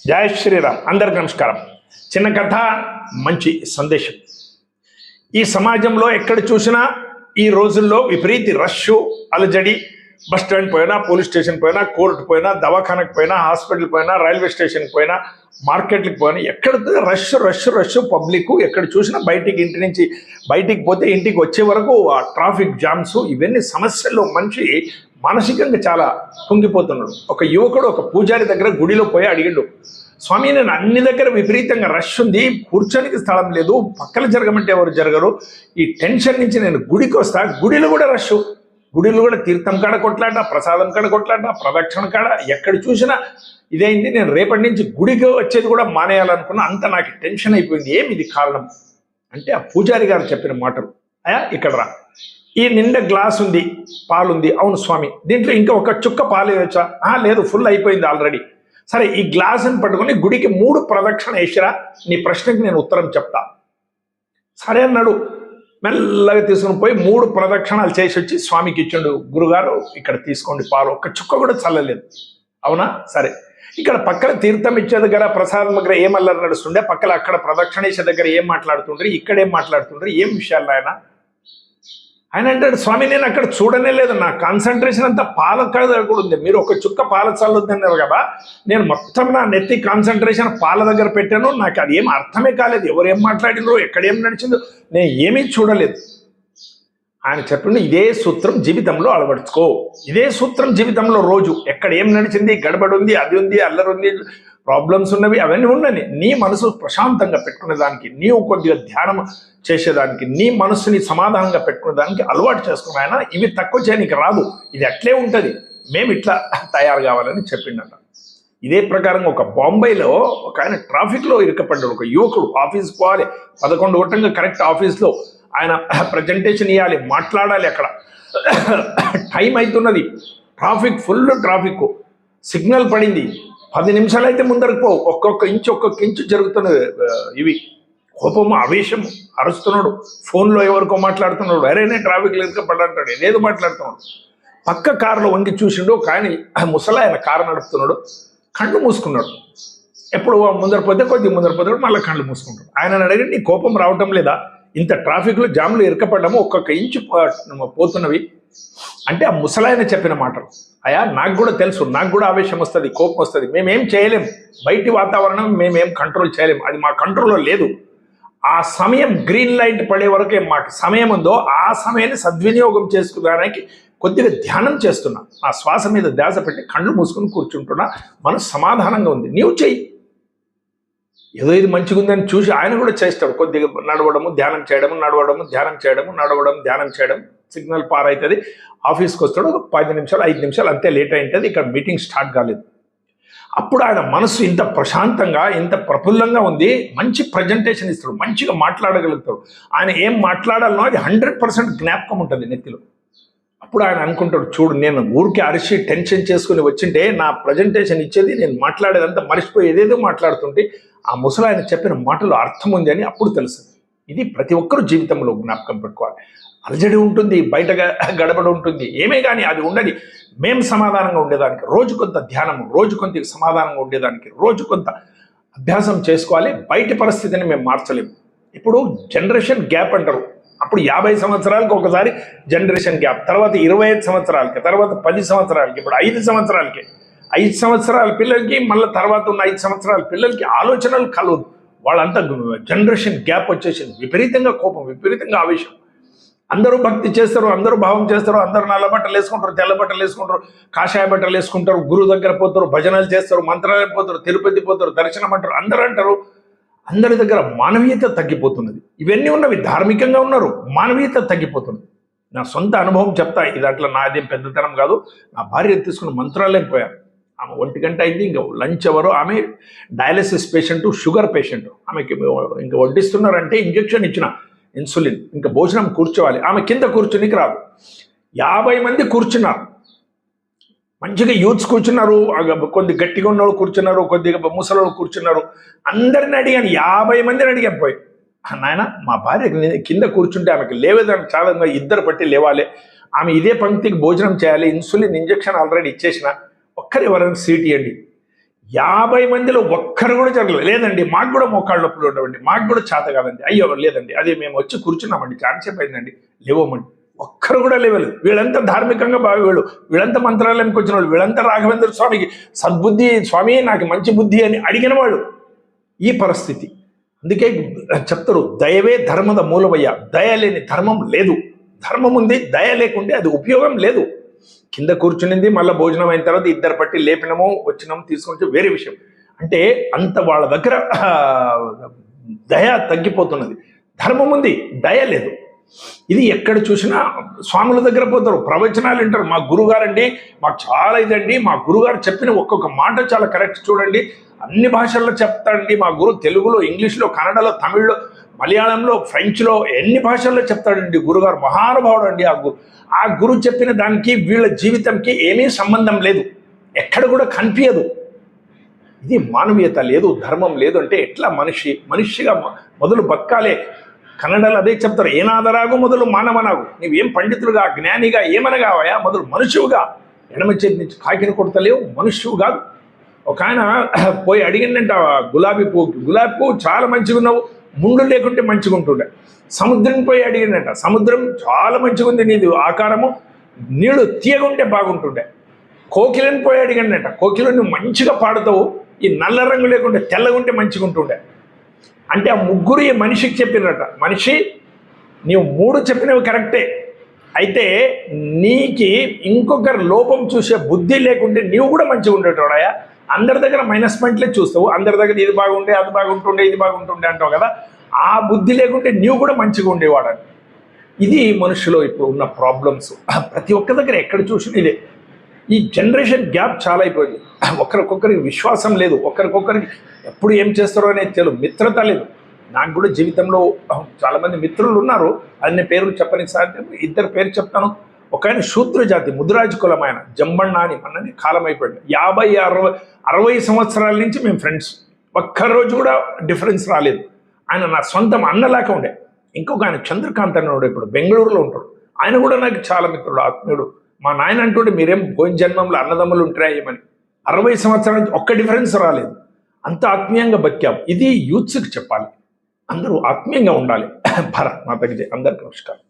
జై శ్రీరామ్. అందరికి నమస్కారం. చిన్న కథ, మంచి సందేశం. ఈ సమాజంలో ఎక్కడ చూసినా ఈ రోజుల్లో విపరీత రష్, అలజడి. బస్ స్టాండ్ పోయినా, పోలీస్ స్టేషన్ పోయినా, కోర్టు పోయినా, దవాఖానకు పోయినా, హాస్పిటల్ పోయినా, రైల్వే స్టేషన్కి పోయినా, మార్కెట్లకు పోయినా, ఎక్కడ రష్ రష్ రష్ పబ్లిక్. ఎక్కడ చూసినా బయటికి, ఇంటి నుంచి బయటికి పోతే ఇంటికి వచ్చే వరకు ఆ ట్రాఫిక్ జామ్స్, ఇవన్నీ సమస్యల్లో మనిషి మానసికంగా చాలా కుంగిపోతున్నాడు. ఒక యువకుడు ఒక పూజారి దగ్గర గుడిలో పోయి అడిగిండు, స్వామి నేను అన్ని దగ్గర విపరీతంగా రష్ ఉంది, కూర్చోనికి స్థలం లేదు, పక్కన జరగమంటే ఎవరు జరగరు, ఈ టెన్షన్ నుంచి నేను గుడికి వస్తా, గుడిలో కూడా రష్, గుడిలో కూడా తీర్థం కాడ కొట్లాట, ప్రసాదం కాడ కొట్లాట, ప్రదక్షిణ కాడ, ఎక్కడ చూసినా ఇదేంటి, నేను రేపటి నుంచి గుడికి వచ్చేది కూడా మానేయాలనుకున్నా, అంత నాకు టెన్షన్ అయిపోయింది, ఏమి ఇది కారణం అంటే ఆ పూజారి గారు చెప్పిన మాటలు. అయా ఇక్కడ రా, ఈ నిండా గ్లాస్ ఉంది, పాలుంది. అవును స్వామి, దీంట్లో ఇంకా ఒక చుక్క పాలు వేయచ్చా? లేదు, ఫుల్ అయిపోయింది ఆల్రెడీ. సరే, ఈ గ్లాసుని పట్టుకుని గుడికి 3 ప్రదక్షిణ వేసిరా, నీ ప్రశ్నకి నేను ఉత్తరం చెప్తా. సరే అన్నాడు. మెల్లగా తీసుకుని పోయి 3 ప్రదక్షిణాలు చేసి వచ్చి స్వామికి ఇచ్చిండు. గురుగారు ఇక్కడ తీసుకోండి పాలు, ఒక్క చుక్క కూడా చల్లలేదు. అవునా, సరే. ఇక్కడ పక్కన తీర్థం ఇచ్చే దగ్గర, ప్రసాదం దగ్గర ఏం అల్లరి నడుస్తుండే, పక్కన అక్కడ ప్రదక్షిణ ఇచ్చే దగ్గర ఏం మాట్లాడుతుండ్రు, ఇక్కడ ఏం మాట్లాడుతుండ్రు, ఏం విషయాలు ఆయన అంటాడు, స్వామి నేను అక్కడ చూడనే లేదు, నా కాన్సన్ట్రేషన్ అంతా పాల కూడా ఉంది, మీరు ఒక చుక్క పాల చల్లొద్దన్నారు కదా, నేను మొత్తం నా నెత్తి కాన్సన్ట్రేషన్ పాల దగ్గర పెట్టాను, నాకు అది ఏం అర్థమే కాలేదు, ఎవరు ఏం మాట్లాడినరో, ఎక్కడేం నడిచిందో నేను ఏమీ చూడలేదు. ఆయన చెప్పిండు, ఇదే సూత్రం జీవితంలో అలవర్చుకో, ఇదే సూత్రం జీవితంలో రోజు ఎక్కడ ఏం నడిచింది, గడబడి ఉంది, అది ఉంది, అల్లరి ఉంది, ప్రాబ్లమ్స్ ఉన్నవి, అవన్నీ ఉండని నీ మనసు ప్రశాంతంగా పెట్టుకునేదానికి, నీవు కొద్దిగా ధ్యానం చేసేదానికి, నీ మనసుని సమాధానంగా పెట్టుకునేదానికి అలవాటు చేసుకున్న ఆయన ఇవి తక్కువ చేయడానికి రాదు, ఇది అట్లే ఉంటుంది, మేము ఇట్లా తయారు కావాలని చెప్పిండట. ఇదే ప్రకారంగా ఒక బాంబేలో ఒక ఆయన ట్రాఫిక్లో ఇరుக்கப்பడ్డాడు. ఒక యువకుడు ఆఫీస్కి పోవాలి, 11 గంటలకు కరెక్ట్ ఆఫీస్లో ఆయన ప్రజెంటేషన్ ఇవ్వాలి, మాట్లాడాలి. అక్కడ టైం అవుతున్నది, ట్రాఫిక్ ఫుల్ ట్రాఫిక్, సిగ్నల్ పడింది, 10 నిమిషాలు అయితే ముందరకు పోవు, ఒక్కొక్క ఇంచు జరుగుతున్నది. ఇవి కోపము, ఆవేశం, అరుస్తున్నాడు, ఫోన్లో ఎవరికో మాట్లాడుతున్నాడు, అరేనే ట్రాఫిక్ ఇరుக்கப்பడ్డాడు, ఏదో మాట్లాడుతున్నాడు. పక్క కారులో వంగి చూసిండు, కానీ ముసలాయన కారు నడుపుతున్నాడు, కళ్ళు మూసుకున్నాడు. ఎప్పుడు ముందరపోతే కొద్దిగా ముందరపోతాడు, మళ్ళీ కళ్ళు మూసుకుంటాడు. ఆయన అడిగి, నీ కోపం రావటం లేదా, ఇంత ట్రాఫిక్లో జామ్లో ఇరకపడ్డాము, ఒక్కొక్క ఇంచు పోతున్నవి అంటే ఆ ముసలాయన చెప్పిన మాటలు. అయ్యా నాకు కూడా తెలుసు, నాకు కూడా ఆవేశం వస్తుంది, కోపం వస్తుంది, మేమేం చేయలేం, బయటి వాతావరణం మేమేం కంట్రోల్ చేయలేం, అది మా కంట్రోల్లో లేదు. ఆ సమయం గ్రీన్ లైట్ పడే వరకు మాకు సమయం ఉందో ఆ సమయాన్ని సద్వినియోగం చేసుకోవడానికి కొద్దిగా ధ్యానం చేస్తున్నా, ఆ శ్వాస మీద ధ్యాస పెట్టి కళ్ళు మూసుకుని కూర్చుంటున్నా, మనసు సమాధానంగా ఉంది, నీవు చెయ్యి, ఏదో ఇది మంచిగా ఉందని చూసి ఆయన కూడా చేస్తాడు. కొద్దిగా నడవడము, ధ్యానం చేయడము, నడవడము, ధ్యానం చేయడము, నడవడం, ధ్యానం చేయడం, సిగ్నల్ పారైతుంది, ఆఫీస్కి వస్తాడు, ఒక 10 నిమిషాలు 5 నిమిషాలు అంతే లేట్ అయింటుంది, ఇక్కడ మీటింగ్ స్టార్ట్ కాలేదు. అప్పుడు ఆయన మనసు ఇంత ప్రశాంతంగా, ఇంత ప్రఫుల్లంగా ఉంది, మంచి ప్రజెంటేషన్ ఇస్తాడు, మంచిగా మాట్లాడగలుగుతాడు. ఆయన ఏం మాట్లాడాలనో అది 100% జ్ఞాపకం ఉంటుంది నెత్తిలో. అప్పుడు ఆయన అనుకుంటాడు, చూడు నేను ఊరికి అరిచి టెన్షన్ చేసుకుని వచ్చింటే నా ప్రజెంటేషన్ ఇచ్చేది, నేను మాట్లాడేదంతా మర్చిపోయి ఏదేదో మాట్లాడుతుంటే ఆ ముసలాయన చెప్పిన మాటలో అర్థం ఉంది అని అప్పుడు తెలుస్తుంది. ఇది ప్రతి ఒక్కరూ జీవితంలో జ్ఞాపకం పెట్టుకోవాలి. అలజడి ఉంటుంది, బయట గడబడి ఉంటుంది, ఏమే కానీ అది ఉండని మేము సమాధానంగా ఉండేదానికి రోజు కొంత ధ్యానము, రోజు కొంత సమాధానంగా ఉండేదానికి రోజు కొంత అభ్యాసం చేసుకోవాలి. బయట పరిస్థితిని మేము మార్చలేము. ఇప్పుడు జనరేషన్ గ్యాప్ అంటారు, అప్పుడు 50 సంవత్సరాలకి ఒకసారి జనరేషన్ గ్యాప్, తర్వాత 25 సంవత్సరాలకి, తర్వాత 10 సంవత్సరాలకి, ఇప్పుడు 5 సంవత్సరాలకి, 5 సంవత్సరాల పిల్లలకి, మళ్ళీ తర్వాత ఉన్న 5 సంవత్సరాల పిల్లలకి ఆలోచనలు కలవదు. వాళ్ళంతా జనరేషన్ గ్యాప్ వచ్చేసింది. విపరీతంగా కోపం, విపరీతంగా ఆవేశం. అందరూ భక్తి చేస్తారు, అందరూ భావం చేస్తారు, అందరూ నల్ల బట్టలు వేసుకుంటారు, తెల్ల బట్టలు వేసుకుంటారు, కాషాయ బట్టలు వేసుకుంటారు, గురువు దగ్గర పోతారు, భజనలు చేస్తారు, మంత్రాలయం పోతారు, తిరుపతి పోతారు, దర్శనం అంటారు, అందరూ అంటారు. అందరి దగ్గర మానవీయత తగ్గిపోతున్నది. ఇవన్నీ ఉన్నవి, ధార్మికంగా ఉన్నారు, మానవీయత తగ్గిపోతుంది. నా సొంత అనుభవం చెప్తా, ఇది అట్లా నాదేం పెద్దతనం కాదు. నా భార్య తీసుకుని మంత్రాలయం పోయాను, ఆమె 1 గంట అయింది, ఇంకా లంచ్ ఎవరో, ఆమె డయాలసిస్ పేషెంట్, షుగర్ పేషెంట్, ఆమెకి ఇంకా వడ్డిస్తున్నారంటే ఇంజెక్షన్ ఇచ్చిన ఇన్సులిన్, ఇంకా భోజనం కూర్చోవాలి, ఆమె కింద కూర్చునికి రాదు. 50 మంది కూర్చున్నారు, మంచిగా యూత్స్ కూర్చున్నారు, కొద్ది గట్టిగా ఉన్నవాళ్ళు కూర్చున్నారు, కొద్దిగా ముసలోళ్ళు కూర్చున్నారు, అందరిని అడిగాను, 50 మందిని అడిగాను. పోయి నాయన మా భార్య కింద కూర్చుంటే ఆమెకి లేవేదానికి చాలా, 2 పట్టి లేవాలి, ఆమె ఇదే పంక్తికి భోజనం చేయాలి, ఇన్సులిన్ ఇంజెక్షన్ ఆల్రెడీ ఇచ్చేసిన, ఒక్కరు ఎవరైనా సీట్ ఇవ్వండి. 50 మందిలో ఒక్కరు కూడా జరగలేదు. లేదండి మాకు కూడా మోకాళ్ళ నొప్పులు ఉండవండి, మాకు కూడా చేత కాదండి, అయ్యో లేదండి, అది మేము వచ్చి కూర్చున్నామండి, చాలాసేపు అయిందండి, లేవమండి, ఒక్కరు కూడా లేవలేదు. వీళ్ళంతా ధార్మికంగా బాగేవాళ్ళు, వీళ్ళంతా మంత్రాలయంకి వచ్చిన వాళ్ళు, వీళ్ళంతా రాఘవేంద్ర స్వామికి సద్బుద్ధి స్వామి నాకు మంచి బుద్ధి అని అడిగిన వాళ్ళు. ఈ పరిస్థితి. అందుకే చెప్తారు దయవే ధర్మద మూలమయ్య, దయ లేని ధర్మం లేదు. ధర్మం ఉంది, దయ లేకుంటే అది ఉపయోగం లేదు. కింద కూర్చునింది, మళ్ళీ భోజనం అయిన తర్వాత ఇద్దరు పట్టి లేపినము వచ్చినాము తీసుకొని వేరే విషయం. అంటే అంత వాళ్ళ దగ్గర దయ తగ్గిపోతున్నది. ధర్మం ఉంది, దయ లేదు. ఇది ఎక్కడ చూసినా స్వాముల దగ్గర పోతారు, ప్రవచనాలు వింటారు. మా గురుగారండి మాకు చాలా ఇదండి, మా గురుగారు చెప్పిన ఒక్కొక్క మాట చాలా కరెక్ట్ చూడండి, అన్ని భాషల్లో చెప్తాడండి మా గురు, తెలుగులో, ఇంగ్లీష్లో, కన్నడలో, తమిళ్లో, మలయాళంలో, ఫ్రెంచ్లో, ఎన్ని భాషల్లో చెప్తాడండి గురుగారు. మహానుభావుడు అండి ఆ గురు చెప్పిన దానికి వీళ్ళ జీవితంకి ఏమీ సంబంధం లేదు, ఎక్కడ కూడా కనిపించదు. ఇది మానవీయత లేదు, ధర్మం లేదు అంటే ఎట్లా మనిషిగా మొదలు బతకాలే. కన్నడలో అదే చెప్తారు, ఏనాదరాగు మొదలు మానవనాగు. నీవేం పండితులుగా జ్ఞానిగా ఏమనగావయా, మొదలు మనుషువుగా. ఎడమ చేతి నుంచి కాకిని కొడతలేవు, మనుష్యువు కాదు. ఒక ఆయన పోయి అడిగిందంట గులాబీ పువ్వు చాలా మంచిగా ఉన్నావు, ముండు లేకుంటే మంచిగా ఉంటుండే. సముద్రం పోయి అడిగిందంట, సముద్రం చాలా మంచిగా ఉంది నీది ఆకారము, నీళ్ళు తీయగుంటే బాగుంటుండే. కోకిలని పోయి అడిగిందంట, కోకిల నువ్వు మంచిగా పాడుతావు, ఈ నల్ల రంగు లేకుంటే తెల్లగుంటే మంచిగా ఉంటుండే. అంటే ఆ ముగ్గురు ఈ మనిషికి చెప్పినట, మనిషి నీవు 3 చెప్పినవి కరెక్టే, అయితే నీకి ఇంకొకరు లోపం చూసే బుద్ధి లేకుంటే నీవు కూడా మంచిగా ఉండేటోడాయా. అందరి దగ్గర మైనస్ పాయింట్లే చూస్తావు, అందరి దగ్గర ఇది బాగుండే, అది బాగుంటుండే, ఇది బాగుంటుండే అంటావు కదా. ఆ బుద్ధి లేకుంటే నీవు కూడా మంచిగా ఉండేవాడని. ఇది మనుషులో ఇప్పుడు ఉన్న ప్రాబ్లమ్స్. ప్రతి ఒక్క దగ్గర ఎక్కడ చూసినా ఇదే. ఈ జనరేషన్ గ్యాప్ చాలా అయిపోయింది. ఒకరికొకరికి విశ్వాసం లేదు, ఒకరికొకరికి ఎప్పుడు ఏం చేస్తారో అనేది తెలియదు, మిత్రత లేదు. నాకు కూడా జీవితంలో చాలామంది మిత్రులు ఉన్నారు, అది నేను పేర్లు చెప్పని సాధ్యం, 2 పేరు చెప్తాను. ఒక ఆయన శూద్ర జాతి ముదిరాజు కులం, ఆయన జంబಣ್ణ అని అన్నది కాలం అయిపోయింది. 50-60 సంవత్సరాల నుంచి మేము ఫ్రెండ్స్, ఒక్కరోజు కూడా డిఫరెన్స్ రాలేదు. ఆయన నా సొంతం అన్నలాగా ఉండే. ఇంకొక ఆయన చంద్రకాంత్ అన్నాడు, ఇప్పుడు బెంగళూరులో ఉంటాడు, ఆయన కూడా నాకు చాలా మిత్రుడు, ఆత్మీయుడు. మా నాయన అంటుండే మీరేం పోయిన జన్మంలో అన్నదమ్ములు ఉంటాయేమని. 60 సంవత్సరాల నుంచి ఒక్క డిఫరెన్స్ రాలేదు, అంత ఆత్మీయంగా బతికాం. ఇది యూత్స్కి చెప్పాలి, అందరూ ఆత్మీయంగా ఉండాలి. భారత్ మాతకి జై. అందరికీ నమస్కారం.